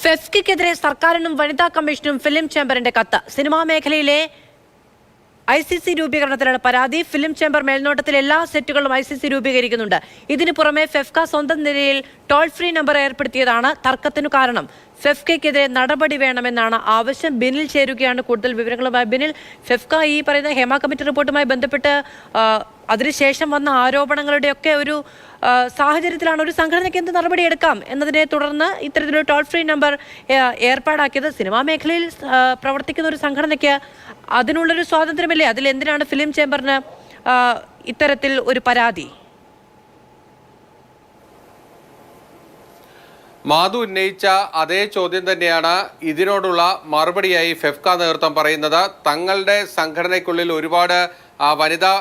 ഫെഫ്കിക്കെതിരെ സർക്കാരിനും വനിതാ കമ്മീഷനും ഫിലിം ചേംബറിന്റെ കത്ത്. സിനിമാ മേഖലയിലെ ICC രൂപീകരണത്തിലാണ് പരാതി. ഫിലിം ചേംബർ മേൽനോട്ടത്തിൽ എല്ലാ സെറ്റുകളും ICC രൂപീകരിക്കുന്നുണ്ട്. ഇതിനു പുറമെ ഫെഫ്ക സ്വന്തം നിലയിൽ ടോൾ ഫ്രീ നമ്പർ ഏർപ്പെടുത്തിയതാണ് തർക്കത്തിനു കാരണം. ഫെഫ്കയ്ക്കെതിരെ നടപടി വേണമെന്നാണ് ആവശ്യം. ബിനിൽ ചേരുകയാണ് കൂടുതൽ വിവരങ്ങളുമായി. ബിനിൽ, ഫെഫ്ക ഈ പറയുന്ന ഹേമ കമ്മിറ്റി റിപ്പോർട്ടുമായി ബന്ധപ്പെട്ട് അതിനുശേഷം വന്ന ആരോപണങ്ങളുടെയൊക്കെ ഒരു സാഹചര്യത്തിലാണ് ഒരു സംഘടനയ്ക്ക് എന്ത് നടപടിയെടുക്കാം എന്നതിനെ തുടർന്ന് ഇത്തരത്തിലൊരു ടോൾ ഫ്രീ നമ്പർ ഏർപ്പാടാക്കിയത്. സിനിമാ മേഖലയിൽ പ്രവർത്തിക്കുന്ന ഒരു സംഘടനയ്ക്ക് അതിനുള്ളൊരു സ്വാതന്ത്ര്യമില്ലേ? അതിലെന്തിനാണ് ഫിലിം ചേംബറിന് ഇത്തരത്തിൽ ഒരു പരാതി? മാധു ഉന്നയിച്ച അതേ ചോദ്യം തന്നെയാണ് ഇതിനോടുള്ള മറുപടിയായി ഫെഫ്ക നേതൃത്വം പറയുന്നത്. തങ്ങളുടെ സംഘടനയ്ക്കുള്ളിൽ ഒരുപാട് വനിതാ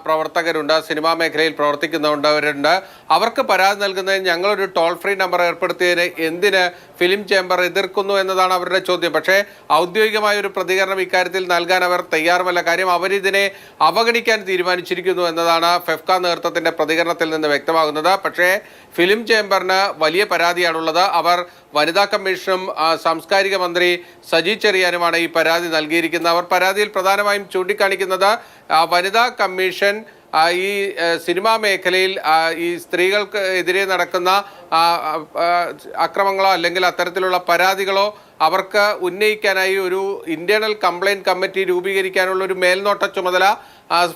പ്രവർത്തകരുണ്ട്, സിനിമാ മേഖലയിൽ പ്രവർത്തിക്കുന്നവരുണ്ട്. അവർക്ക് പരാതി നൽകുന്നതിന് ഞങ്ങളൊരു ടോൾ ഫ്രീ നമ്പർ ഏർപ്പെടുത്തിയതിന് എന്തിന് ഫിലിം ചേംബർ എതിർക്കുന്നു എന്നതാണ് അവരുടെ ചോദ്യം. പക്ഷേ ഔദ്യോഗികമായ ഒരു പ്രതികരണം ഇക്കാര്യത്തിൽ നൽകാൻ അവർ തയ്യാറുമല്ല. കാര്യം അവരിതിനെ അവഗണിക്കാൻ തീരുമാനിച്ചിരിക്കുന്നു എന്നതാണ് ഫെഫ്ക നേതൃത്വത്തിന്റെ പ്രതികരണത്തിൽ നിന്ന് വ്യക്തമാകുന്നത്. പക്ഷേ ഫിലിം ചേംബറിന് വലിയ പരാതിയാണുള്ളത്. അവർ വനിതാ കമ്മീഷനും സാംസ്കാരിക മന്ത്രി സജി ചെറിയാനുമാണ് ഈ പരാതി നൽകിയിരിക്കുന്നത്. അവർ പരാതിയിൽ പ്രധാനമായും ചൂണ്ടിക്കാണിക്കുന്നത് വനിതാ കമ്മീഷൻ ഈ സിനിമാ മേഖലയിൽ ഈ സ്ത്രീകൾക്ക് എതിരെ നടക്കുന്ന അക്രമങ്ങളോ അല്ലെങ്കിൽ അത്തരത്തിലുള്ള പരാതികളോ അവർക്ക് ഉന്നയിക്കാനായി ഒരു ഇന്റേണൽ കംപ്ലയിന്റ് കമ്മിറ്റി രൂപീകരിക്കാനുള്ള ഒരു മേൽനോട്ട ചുമതല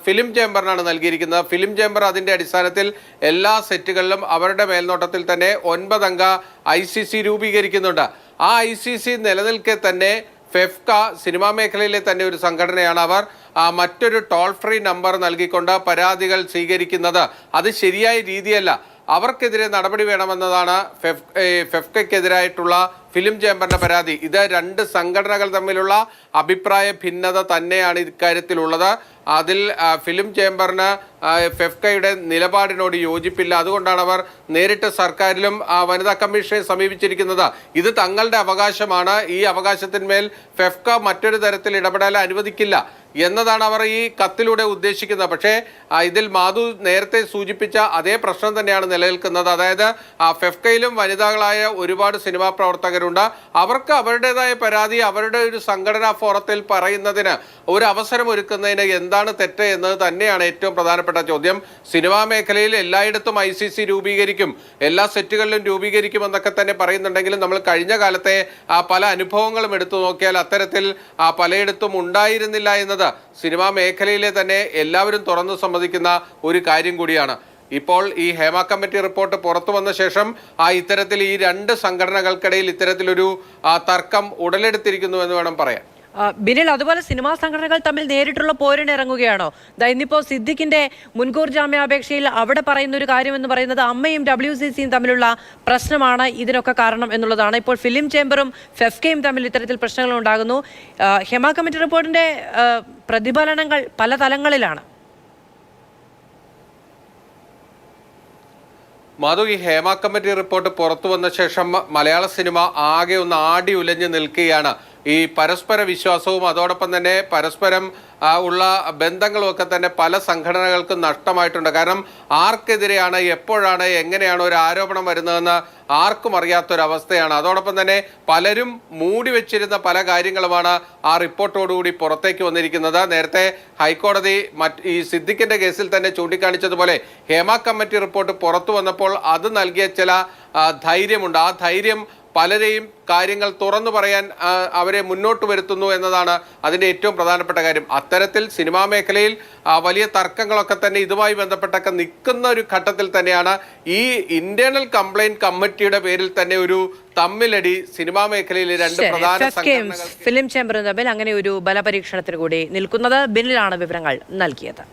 ഫിലിം ചേംബറിനാണ് നൽകിയിരിക്കുന്നത്. ഫിലിം ചേംബർ അതിൻ്റെ അടിസ്ഥാനത്തിൽ എല്ലാ സെറ്റുകളിലും അവരുടെ മേൽനോട്ടത്തിൽ തന്നെ 9 അംഗ ICC രൂപീകരിക്കുന്നുണ്ട്. ആ ICC നിലനിൽക്കെ തന്നെ ഫെഫ്ക സിനിമാ മേഖലയിലെ തന്നെ ഒരു സംഘടനയാണ്. അവർ മറ്റൊരു ടോൾ ഫ്രീ നമ്പർ നൽകിക്കൊണ്ട് പരാതികൾ സ്വീകരിക്കുന്നത് അത് ശരിയായ രീതിയല്ല. അവർക്കെതിരെ നടപടി വേണമെന്നതാണ് ഫെഫ്കയ്ക്കെതിരായിട്ടുള്ള ഫിലിം ചേംബറിന്റെ പരാതി. ഇത് രണ്ട് സംഘടനകൾ തമ്മിലുള്ള അഭിപ്രായ ഭിന്നത തന്നെയാണ് ഇക്കാര്യത്തിലുള്ളത്. അതിൽ ഫിലിം ചേംബറിന് ഫെഫ്കയുടെ നിലപാടിനോട് യോജിപ്പില്ല. അതുകൊണ്ടാണ് അവർ നേരിട്ട് സർക്കാരിലും വനിതാ കമ്മീഷനെ സമീപിച്ചിരിക്കുന്നത്. ഇത് തങ്ങളുടെ അവകാശമാണ്. ഈ അവകാശത്തിന്മേൽ ഫെഫ്ക മറ്റൊരു തരത്തിൽ ഇടപെടൽ അനുവദിക്കില്ല എന്നതാണ് അവർ ഈ കത്തിലൂടെ ഉദ്ദേശിക്കുന്നത്. പക്ഷേ ഇതിൽ മാധു നേരത്തെ സൂചിപ്പിച്ച അതേ പ്രശ്നം തന്നെയാണ് നിലനിൽക്കുന്നത്. അതായത് ഫെഫ്കയിലും വനിതകളായ ഒരുപാട് സിനിമാ പ്രവർത്തകരുണ്ട്. അവർക്ക് അവരുടേതായ പരാതി അവരുടെ ഒരു സംഘടനാ ഫോറത്തിൽ പറയുന്നതിന് ഒരു അവസരം ഒരുക്കുന്നതിന് എന്താണ് തെറ്റ് എന്നത് തന്നെയാണ് ഏറ്റവും പ്രധാനപ്പെട്ട ചോദ്യം. സിനിമാ മേഖലയിൽ എല്ലായിടത്തും ICC രൂപീകരിക്കും, എല്ലാ സെറ്റുകളിലും രൂപീകരിക്കുമെന്നൊക്കെ തന്നെ പറയുന്നുണ്ടെങ്കിലും നമ്മൾ കഴിഞ്ഞ കാലത്തെ പല അനുഭവങ്ങളും എടുത്തു നോക്കിയാൽ അത്തരത്തിൽ പലയിടത്തും ഉണ്ടായിരുന്നില്ല എന്നത് സിനിമാ മേഖലയിലെ തന്നെ എല്ലാവരും തുറന്നു സമ്മതിക്കുന്ന ഒരു കാര്യം കൂടിയാണ്. ഇപ്പോൾ ഈ ഹേമ കമ്മിറ്റി റിപ്പോർട്ട് പുറത്തു വന്ന ശേഷം ഇത്തരത്തിൽ ഈ രണ്ട് സംഘടനകൾക്കിടയിൽ ഇത്തരത്തിലൊരു തർക്കം ഉടലെടുത്തിരിക്കുന്നു എന്ന് വേണം പറയാൻ. ബിനിൽ, അതുപോലെ സിനിമാ സംഘടനകൾ തമ്മിൽ നേരിട്ടുള്ള പോരിന് ഇറങ്ങുകയാണോ? ഇന്നിപ്പോ സിദ്ദിഖിന്റെ മുൻകൂർ ജാമ്യാപേക്ഷയിൽ അവിടെ പറയുന്ന ഒരു കാര്യം എന്ന് പറയുന്നത് അമ്മയും WCCയും തമ്മിലുള്ള പ്രശ്നമാണ് ഇതിനൊക്കെ കാരണം എന്നുള്ളതാണ്. ഇപ്പോൾ ഫിലിം ചേംബറും ഫെഫ്കയും തമ്മിൽ ഇത്തരത്തിൽ പ്രശ്നങ്ങൾ ഉണ്ടാകുന്നു. ഹേമ കമ്മിറ്റി റിപ്പോർട്ടിന്റെ പ്രതിഫലനങ്ങൾ പല തലങ്ങളിലാണ്. മാധു, ഈ ഹേമ കമ്മിറ്റി റിപ്പോർട്ട് പുറത്തു വന്ന ശേഷം മലയാള സിനിമ ആകെ ഒന്ന് ആടി ഉലഞ്ഞു നിൽക്കുകയാണ്. ഈ പരസ്പര വിശ്വാസവും അതോടൊപ്പം തന്നെ പരസ്പരം ഉള്ള ബന്ധങ്ങളും ഒക്കെ തന്നെ പല സംഘടനകൾക്കും നഷ്ടമായിട്ടുണ്ട്. കാരണം ആർക്കെതിരെയാണ്, എപ്പോഴാണ്, എങ്ങനെയാണ് ഒരു ആരോപണം വരുന്നതെന്ന് ആർക്കും അറിയാത്തൊരവസ്ഥയാണ്. അതോടൊപ്പം തന്നെ പലരും മൂടി വെച്ചിരുന്ന പല കാര്യങ്ങളുമാണ് ആ റിപ്പോർട്ടോടുകൂടി പുറത്തേക്ക് വന്നിരിക്കുന്നത്. നേരത്തെ ഹൈക്കോടതി ഈ സിദ്ദിഖിന്റെ കേസിൽ തന്നെ ചൂണ്ടിക്കാണിച്ചതുപോലെ ഹേമ കമ്മിറ്റി റിപ്പോർട്ട് പുറത്തു വന്നപ്പോൾ അത് നൽകിയ ചില ധൈര്യമുണ്ട്. ആ ധൈര്യം പലരെയും കാര്യങ്ങൾ തുറന്നു പറയാൻ അവരെ മുന്നോട്ട് വരുത്തുന്നു എന്നതാണ് അതിൻ്റെ ഏറ്റവും പ്രധാനപ്പെട്ട കാര്യം. അത്തരത്തിൽ സിനിമാ മേഖലയിൽ വലിയ തർക്കങ്ങളൊക്കെ തന്നെ ഇതുമായി ബന്ധപ്പെട്ടൊക്കെ നിൽക്കുന്ന ഒരു ഘട്ടത്തിൽ തന്നെയാണ് ഈ ഇന്റേണൽ കംപ്ലയിന്റ് കമ്മിറ്റിയുടെ പേരിൽ തന്നെ ഒരു തമ്മിലടി സിനിമാ മേഖലയിലെ രണ്ട് പ്രധാന സംഘടനകൾ ഫിലിം ചേംബറും തമ്മിൽ അങ്ങനെ ഒരു ബലപരീക്ഷണത്തിന് കൂടി നിൽക്കുന്നത്. ബിനിലാണ് വിവരങ്ങൾ നൽകിയത്.